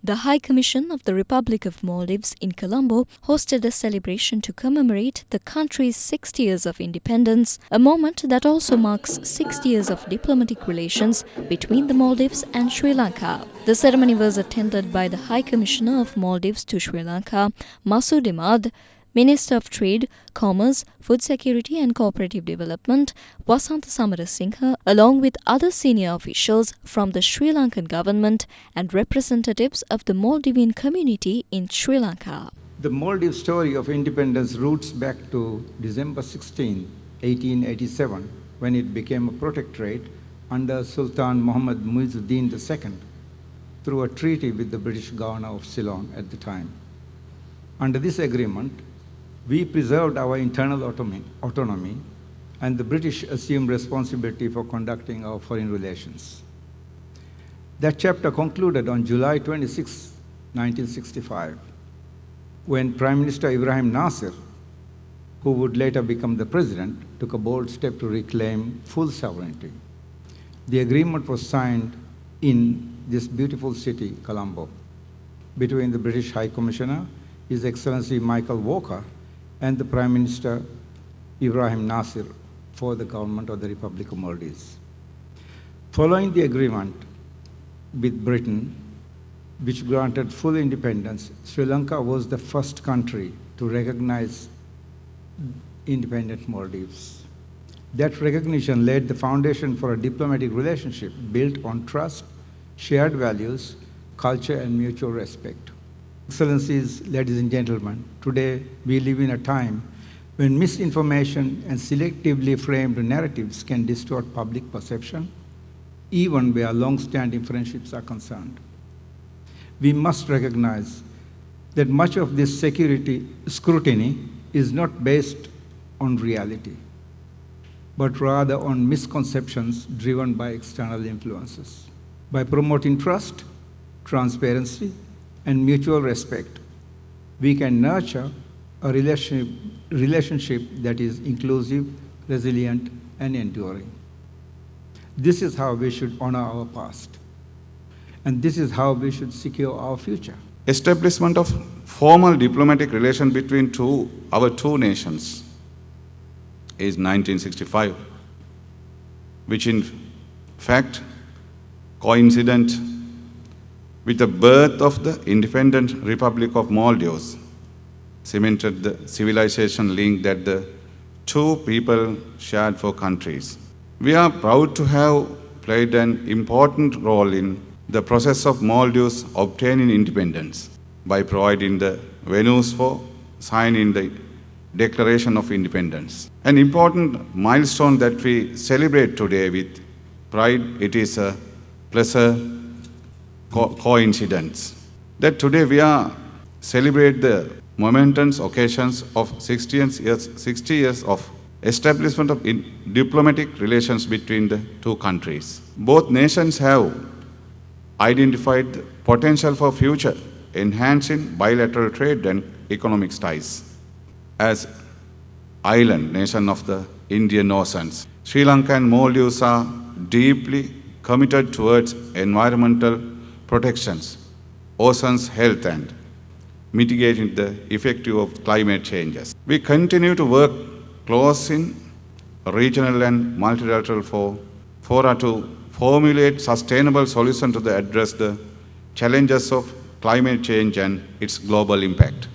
The High Commission of the Republic of Maldives in Colombo hosted a celebration to commemorate the country's 60 years of independence, a moment that also marks 60 years of diplomatic relations between the Maldives and Sri Lanka. The ceremony was attended by the High Commissioner of Maldives to Sri Lanka, Masood Imad, Minister of Trade, Commerce, Food Security and Cooperative Development, Vasantha Samarasinghe, along with other senior officials from the Sri Lankan government and representatives of the Maldivian community in Sri Lanka. The Maldives story of independence roots back to December 16, 1887, when it became a protectorate under Sultan Muhammad Muizzuddin II through a treaty with the British governor of Ceylon at the time. Under this agreement, we preserved our internal autonomy, and the British assumed responsibility for conducting our foreign relations. That chapter concluded on July 26, 1965, when Prime Minister Ibrahim Nasir, who would later become the president, took a bold step to reclaim full sovereignty. The agreement was signed in this beautiful city, Colombo, between the British High Commissioner, His Excellency Michael Walker, and the Prime Minister Ibrahim Nasir for the government of the Republic of Maldives. Following the agreement with Britain, which granted full independence, Sri Lanka was the first country to recognize independent Maldives. That recognition laid the foundation for a diplomatic relationship built on trust, shared values, culture, and mutual respect. Excellencies, ladies and gentlemen, today we live in a time when misinformation and selectively framed narratives can distort public perception, even where long-standing friendships are concerned. We must recognize that much of this scrutiny is not based on reality, but rather on misconceptions driven by external influences. By promoting trust, transparency, and mutual respect, we can nurture a relationship that is inclusive, resilient, and enduring. This is how we should honor our past, and this is how we should secure our future. Establishment of formal diplomatic relation between our two nations is 1965, which in fact coincident with the birth of the independent Republic of Maldives, cemented the civilization link that the two people shared for countries. We are proud to have played an important role in the process of Maldives obtaining independence by providing the venues for signing the Declaration of Independence. An important milestone that we celebrate today with pride. It is a pleasure coincidence that today we are celebrate the momentous occasions of 60 years of establishment of diplomatic relations between the two countries. Both nations have identified the potential for future enhancing bilateral trade and economic ties. As island nation of the Indian Oceans, Sri Lanka and Maldives are deeply committed towards environmental protections, oceans health, and mitigating the effect of climate changes. We continue to work close in regional and multilateral fora to formulate sustainable solutions to address the challenges of climate change and its global impact.